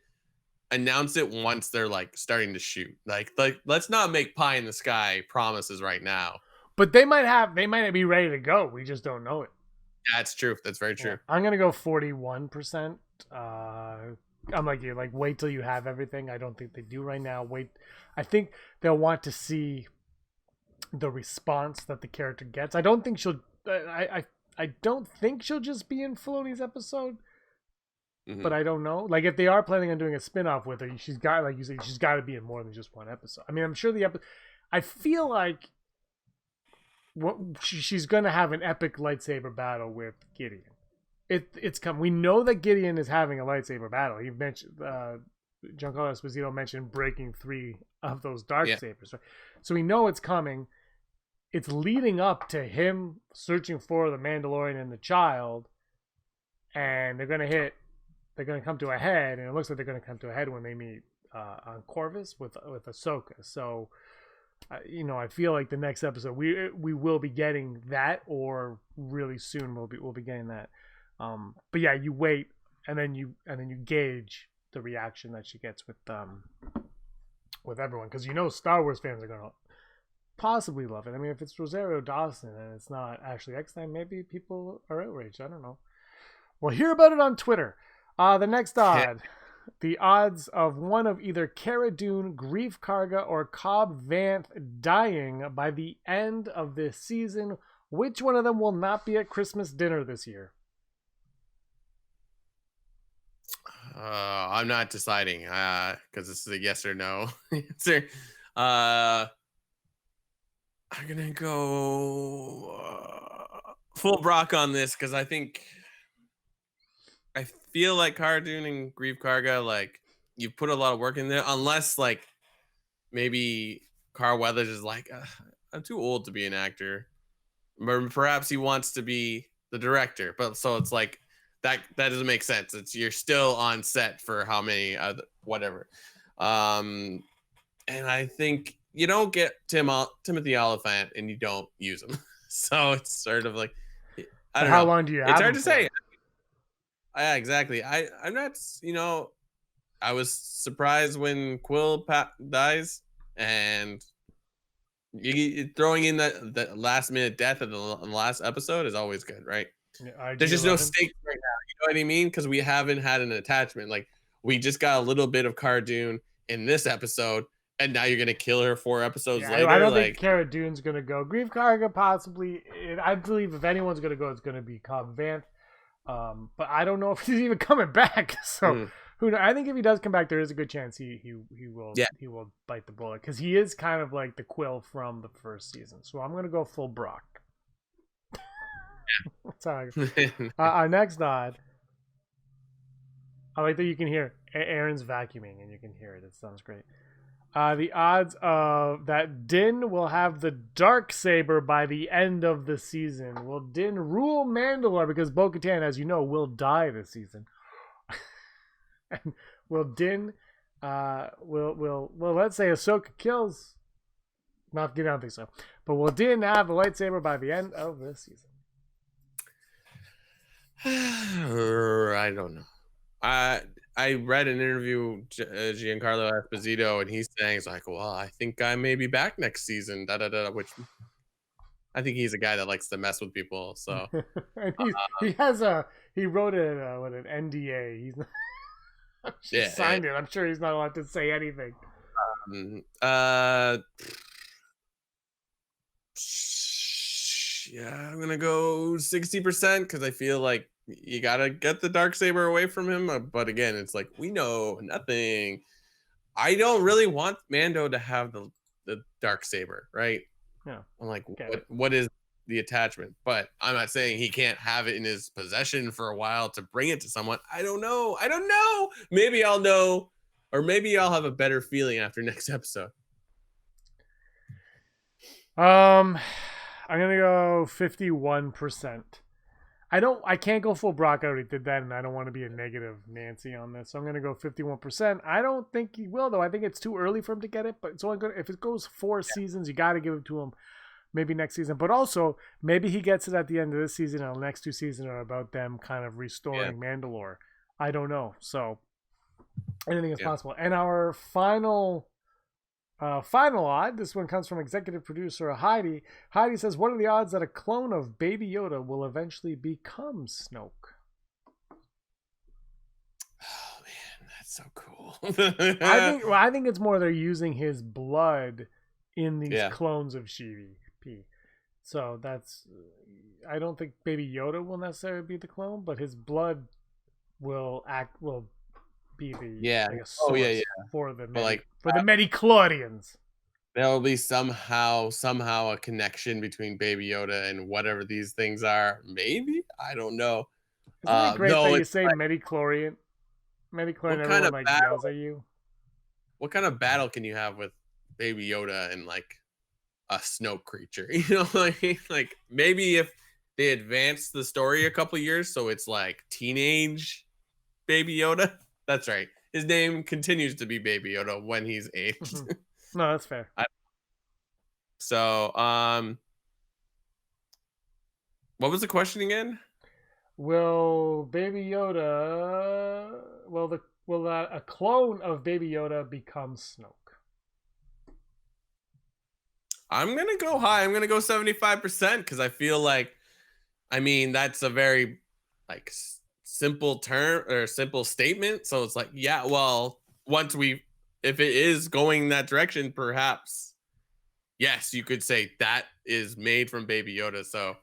announce it once they're like starting to shoot. Like let's not make pie in the sky promises right now. But they might be ready to go. We just don't know it. That's true. That's very true. Yeah. I'm gonna go 41%. I'm like you. Like wait till you have everything. I don't think they do right now. Wait. I think they'll want to see the response that the character gets. I don't think she'll. I don't think she'll just be in Filoni's episode. Mm-hmm. But I don't know. Like if they are planning on doing a spin-off with her, she's got, like you say, she's got to be in more than just one episode. I mean, I'm sure I feel like she's gonna have an epic lightsaber battle with Gideon. It's come. We know that Gideon is having a lightsaber battle. He mentioned Giancarlo Esposito mentioned breaking 3 of those dark sabers. Right? So we know it's coming. It's leading up to him searching for the Mandalorian and the child, and they're gonna come to a head, and it looks like they're gonna come to a head when they meet on Corvus with Ahsoka. So, you know, I feel like the next episode we will be getting that, or really soon we'll be getting that. But yeah, you wait, and then you gauge the reaction that she gets with with everyone, because Star Wars fans are gonna possibly love it. I mean, if it's Rosario Dawson and it's not Ashley Eckstein, maybe people are outraged. I don't know. Well, hear about it on Twitter. The next odd. The odds of one of either Cara Dune, Grief Karga, or Cobb Vanth dying by the end of this season. Which one of them will not be at Christmas dinner this year? I'm not deciding because this is a yes or no answer. I'm gonna go full Brock on this because I feel like Cara Dune and Grief Karga, like, you put a lot of work in there, unless like maybe Carl Weathers is like, I'm too old to be an actor. Or perhaps he wants to be the director, but so it's like that doesn't make sense. You're still on set for how many whatever. And I think you don't get Timothy Oliphant and you don't use him. So it's sort of like, I don't know. How long do you have? It's hard to say. Yeah, exactly. I'm not, I was surprised when Quill dies, and you throwing in the last minute death of the last episode is always good, right? Yeah, there's just no stakes right now. You know what I mean? Because we haven't had an attachment. Like, we just got a little bit of Cara Dune in this episode, and now you're gonna kill her 4 episodes later. I don't think Cara Dune's gonna go. Grief Karga possibly. I believe if anyone's gonna go, it's gonna be Cobb Vanth. But I don't know if he's even coming back. So who knows? I think if he does come back, there is a good chance he will bite the bullet, because he is kind of like the Quill from the first season. So I'm gonna go full Brock. That's how our next odd. I like that you can hear Aaron's vacuuming and you can hear it. It sounds great. The odds of that Din will have the Darksaber by the end of the season. Will Din rule Mandalore? Because Bo-Katan, as you know, will die this season. And will Din, will let's say Ahsoka kills. I don't think so. But will Din have the lightsaber by the end of this season? I don't know. I read an interview with Giancarlo Esposito, and he's saying, it's like, well, I think I may be back next season, which I think he's a guy that likes to mess with people. So he wrote an NDA. He's not, signed it. I'm sure he's not allowed to say anything. Yeah, I'm gonna go 60% because I feel like you gotta get the Darksaber away from him. But again, it's like, we know nothing. I don't really want Mando to have the Darksaber, right? Yeah. I'm like, what is the attachment? But I'm not saying he can't have it in his possession for a while to bring it to someone. I don't know. Maybe I'll know, or maybe I'll have a better feeling after next episode. I'm gonna go 51%. I can't go full Brock. I already did that, and I don't want to be a negative Nancy on this. So I'm going to go 51%. I don't think he will, though. I think it's too early for him to get it. But it's only good if it goes 4 seasons. You got to give it to him maybe next season. But also, maybe he gets it at the end of this season, and the next 2 seasons are about them kind of restoring Mandalore. I don't know. So anything is possible. And our final odd, this one comes from executive producer Heidi. Heidi says, what are the odds that a clone of Baby Yoda will eventually become Snoke? Oh man, that's so cool. I think it's more they're using his blood in these clones of Sheevy. So that's, I don't think Baby Yoda will necessarily be the clone, but his blood will be the source for the midi-chlorians. There will be somehow a connection between Baby Yoda and whatever these things are. Maybe, I don't know. Isn't it great that you say midi-chlorian? Midi-chlorian, everyone like yells at you. What kind of battle can you have with Baby Yoda and like a Snoke creature? You know, like maybe if they advance the story a couple years, so it's like teenage Baby Yoda. That's right. His name continues to be Baby Yoda when he's aged. No, that's fair. So, what was the question again? Will Baby Yoda, will a clone of Baby Yoda become Snoke? I'm gonna go high. I'm gonna go 75% because I feel like, I mean, that's a very like simple term or simple statement. So it's like, yeah, well, if it is going that direction, perhaps, yes, you could say that is made from Baby Yoda. So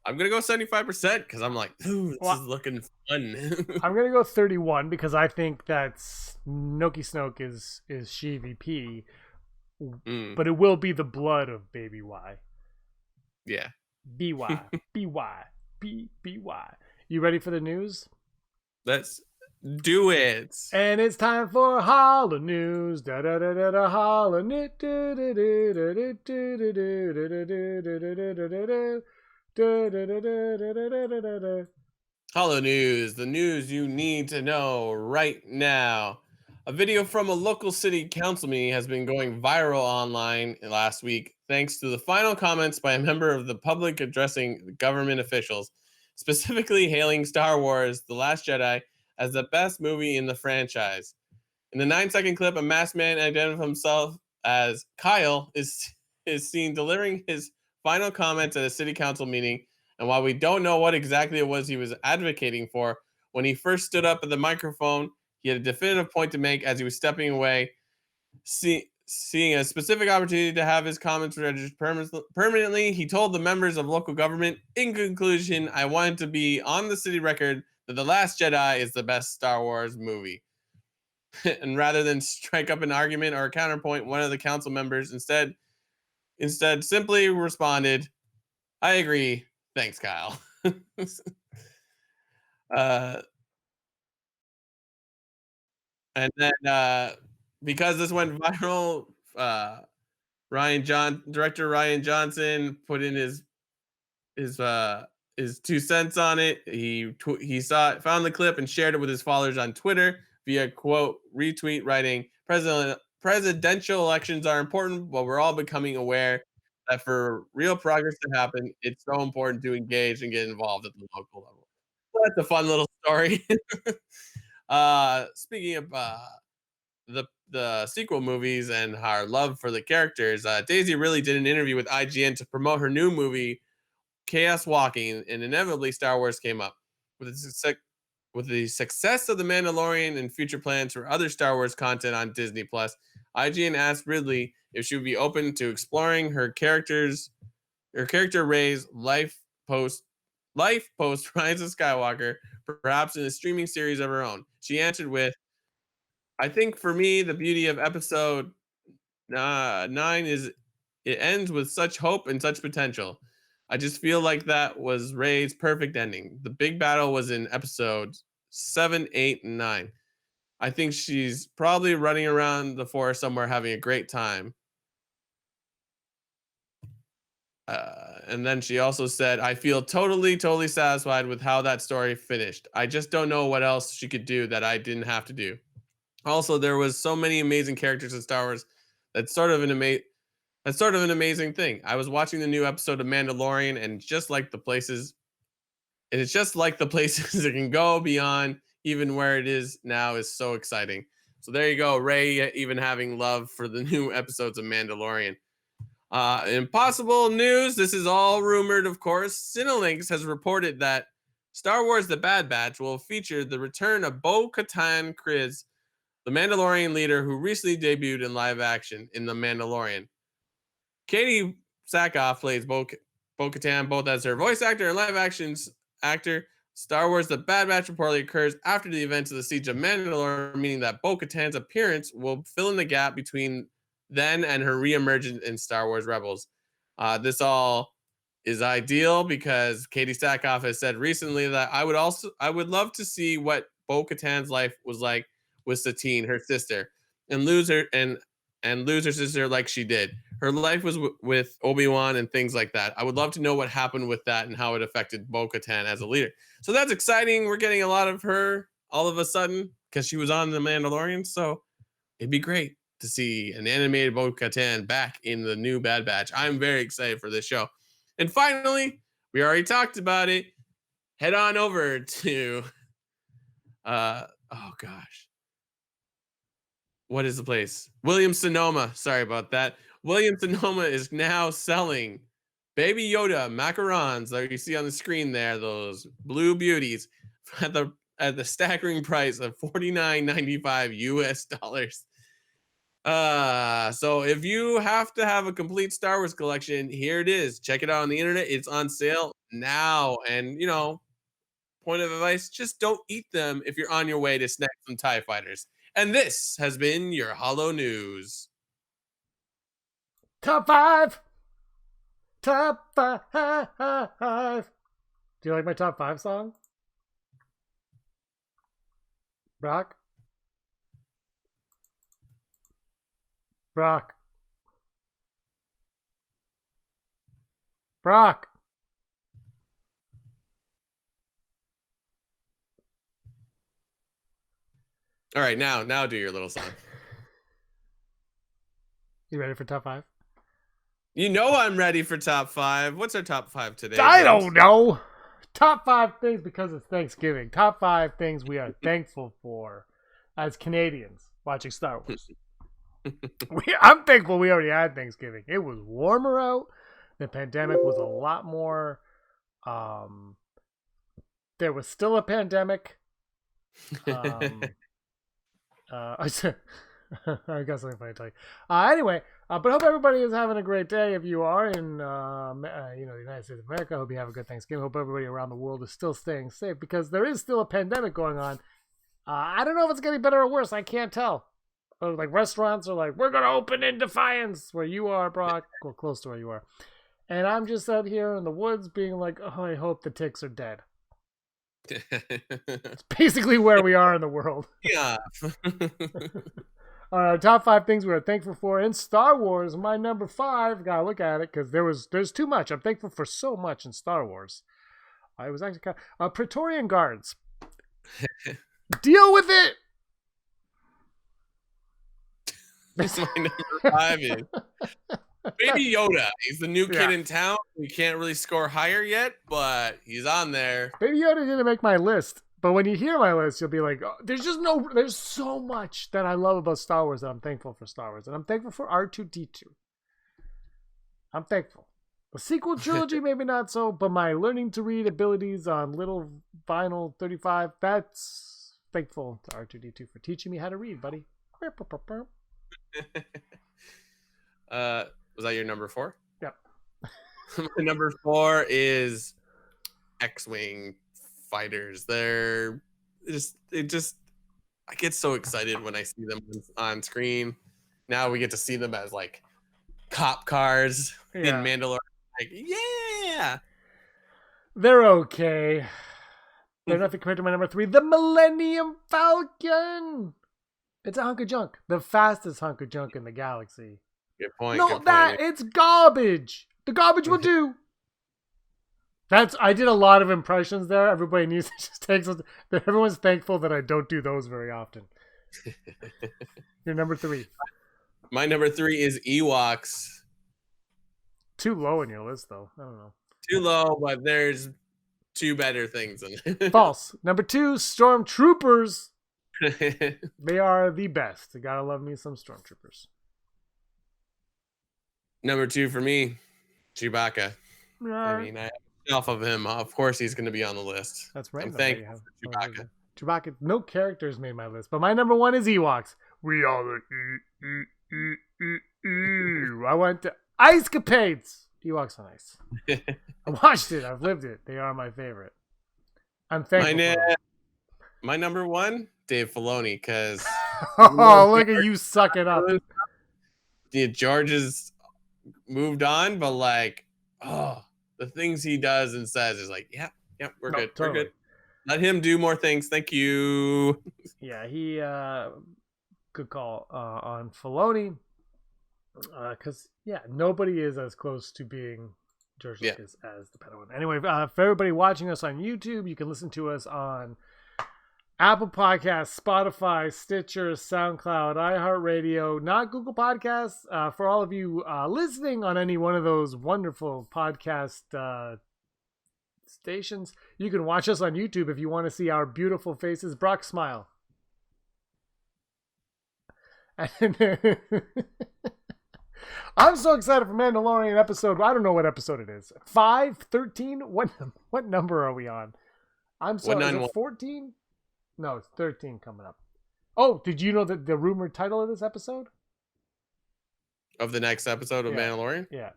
I'm gonna go 75% because I'm like, ooh, this is Well, looking fun. I'm gonna go 31 because I think that Snoke is She-VP, Mm, but it will be the blood of Baby Y. yeah. BY, BY, BY. You ready for the news? Let's do it. And it's time for Holla News. Da da da da da Holla News. Hollow News, the news you need to know right now. A video from a local city council meeting has been going viral online last week thanks to the final comments by a member of the public addressing government officials, specifically hailing Star Wars The Last Jedi as the best movie in the franchise. In the 9-second clip, a masked man identifying himself as Kyle is seen delivering his final comments at a city council meeting. And while we don't know what exactly it was he was advocating for, when he first stood up at the microphone, he had a definitive point to make as he was stepping away, seeing a specific opportunity to have his comments registered permanently. He told the members of local government, in conclusion, I wanted to be on the city record that The Last Jedi is the best Star Wars movie. And rather than strike up an argument or a counterpoint, one of the council members instead simply responded, I agree. Thanks, Kyle. uh, and then because this went viral, director Ryan Johnson put in his uh his 2 cents on it. He found the clip and shared it with his followers on Twitter via quote retweet, writing, Presidential elections are important, but we're all becoming aware that for real progress to happen, it's so important to engage and get involved at the local level." Well, that's a fun little story. Speaking of the sequel movies and our love for the characters, Daisy really did an interview with IGN to promote her new movie Chaos Walking, and inevitably Star Wars came up. With the success of The Mandalorian and future plans for other Star Wars content on Disney Plus, IGN asked Ridley if she would be open to exploring her character Rey's life post Rise of Skywalker, perhaps in a streaming series of her own. She answered with, I think for me, the beauty of episode 9 is it ends with such hope and such potential. I just feel like that was Rey's perfect ending. The big battle was in episodes 7, 8, and 9. I think she's probably running around the forest somewhere having a great time. And then she also said, I feel totally satisfied with how that story finished. I just don't know what else she could do that I didn't have to do. Also, there was so many amazing characters in Star Wars. That's sort of an amazing thing. I was watching the new episode of Mandalorian, and it's just like the places it can go beyond even where it is now is so exciting. So there you go, Rey even having love for the new episodes of Mandalorian. In possible news, this is all rumored, of course. Cinelinx has reported that Star Wars The Bad Batch will feature the return of Bo-Katan Kryze, the Mandalorian leader who recently debuted in live action in The Mandalorian. Katie Sackhoff plays Bo-Katan both as her voice actor and live action actor. Star Wars The Bad Batch reportedly occurs after the events of the Siege of Mandalore, meaning that Bo-Katan's appearance will fill in the gap between then and her reemergence in Star Wars Rebels. This all is ideal because Katie Sackhoff has said recently that I would love to see what Bo-Katan's life was like with Satine, her sister, and lose her sister like she did. Her life was with Obi-Wan and things like that. I would love to know what happened with that and how it affected Bo-Katan as a leader. So that's exciting. We're getting a lot of her all of a sudden because she was on The Mandalorian. So it'd be great to see an animated Bo-Katan back in the new Bad Batch. I'm very excited for this show. And finally, we already talked about it. Head on over to what is the place? Williams-Sonoma. Sorry about that. Williams-Sonoma is now selling Baby Yoda macarons that you see on the screen there, those blue beauties, at the staggering price of $49.95 US dollars. So if you have to have a complete Star Wars collection, here it is. Check it out on the internet. It's on sale now. And point of advice, just don't eat them if you're on your way to snack some TIE fighters. And this has been your Hollow News. Top 5. Top 5. Do you like my top 5 song? Brock? Brock. All right, now do your little song. You ready for top 5? You know I'm ready for top 5. What's our top 5 today? I don't know. Top 5 things because it's Thanksgiving. Top 5 things we are thankful for as Canadians watching Star Wars. I'm thankful we already had Thanksgiving. It was warmer out. The pandemic was a lot more. There was still a pandemic. I got something funny to tell you. Anyway, but hope everybody is having a great day. If you are in the United States of America, I hope you have a good Thanksgiving. Hope everybody around the world is still staying safe because there is still a pandemic going on. I don't know if it's getting better or worse. I can't tell. Like restaurants are like, we're going to open in defiance where you are, Brock, or close to where you are. And I'm just out here in the woods being like, oh, I hope the ticks are dead. It's basically where we are in the world. Yeah. Top 5 things we are thankful for in Star Wars. My number 5, gotta look at it because there's too much. I'm thankful for so much in Star Wars. I was actually Praetorian Guards. Deal with it. That's my number 5 is Baby Yoda. He's the new kid in town. He can't really score higher yet, but he's on there. Baby Yoda didn't make my list. But when you hear my list, you'll be like, oh, there's so much that I love about Star Wars that I'm thankful for Star Wars. And I'm thankful for R2-D2. I'm thankful. The sequel trilogy, maybe not so, but my learning to read abilities on little vinyl 35, that's thankful to R2-D2 for teaching me how to read, buddy. Was that your number 4? Yep. My number 4 is X-Wing fighters. I get so excited when I see them on screen. Now we get to see them as like cop cars in Mandalorian. Like, yeah, they're okay. They're nothing compared to my number 3, the Millennium Falcon. It's a hunk of junk, the fastest hunk of junk in the galaxy. Good point. It's garbage. The garbage will do. I did a lot of impressions there. Everybody needs to just take some. Everyone's thankful that I don't do those very often. Your number 3. My number 3 is Ewoks. Too low in your list, though. I don't know. Too low, but there's 2 better things than it. False. Number 2, Stormtroopers. They are the best. You gotta love me some Stormtroopers. Number 2 for me, Chewbacca. I mean, off of him, of course he's going to be on the list. That's right. I'm thankful for Chewbacca. Chewbacca, no characters made my list, but my number 1 is Ewoks. We are the I went to Ice Capades. Ewoks on Ice. I watched it. I've lived it. They are my favorite. I'm thankful. My number 1, Dave Filoni, because oh, look at you sucking up. George has moved on, but the things he does and says is like, yeah, we're good. Totally. We're good. Let him do more things. Thank you. Yeah, he good call on Filoni. Because nobody is as close to being George Lucas as the Padawan. Anyway, for everybody watching us on YouTube, you can listen to us on Apple Podcasts, Spotify, Stitcher, SoundCloud, iHeartRadio, not Google Podcasts. For all of you listening on any one of those wonderful podcast stations, you can watch us on YouTube if you want to see our beautiful faces. Brock, smile. I'm so excited for Mandalorian episode. I don't know what episode it is. 5, 13? What number are we on? I'm sorry. Is it 14? No, it's 13 coming up. Oh, did you know that the rumored title of this episode? Of the next episode of Mandalorian? Yeah.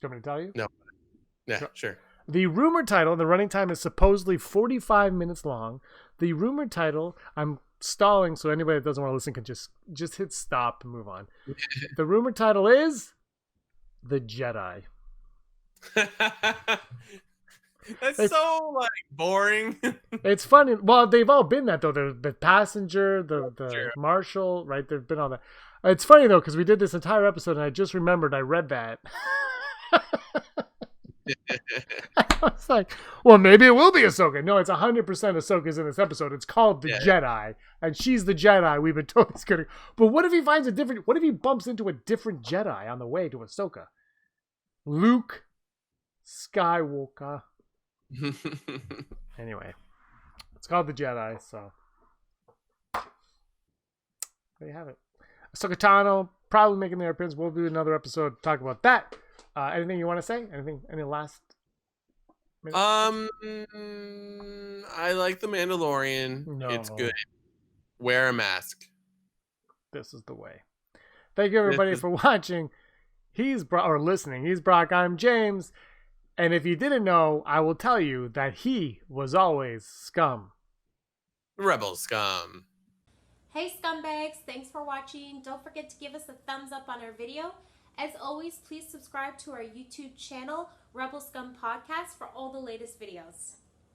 Do you want me to tell you? No. Yeah, sure. The rumored title, the running time is supposedly 45 minutes long. The rumored title, I'm stalling so anybody that doesn't want to listen can just hit stop and move on. The rumored title is The Jedi. That's so like boring. It's funny. Well, they've all been that though. The passenger, the marshal, right? They've been all that. It's funny though because we did this entire episode and I just remembered I read that. I was like, well, maybe it will be Ahsoka. No, it's 100% Ahsoka's in this episode. It's called The Jedi, and she's the Jedi we've been told it's gonna. But what if he finds a different? What if he bumps into a different Jedi on the way to Ahsoka? Luke Skywalker. Anyway, it's called The Jedi, so there you have it. Ahsoka Tano probably making their appearance. We'll do another episode to talk about that. Anything you want to say? Any last minute? I like The Mandalorian. No. It's good. Wear a mask. This is the way. Thank you everybody for watching. He's listening. He's Brock. I'm James. And if you didn't know, I will tell you that he was always scum. Rebel Scum. Hey scumbags, thanks for watching. Don't forget to give us a thumbs up on our video. As always, please subscribe to our YouTube channel, Rebel Scum Podcast, for all the latest videos.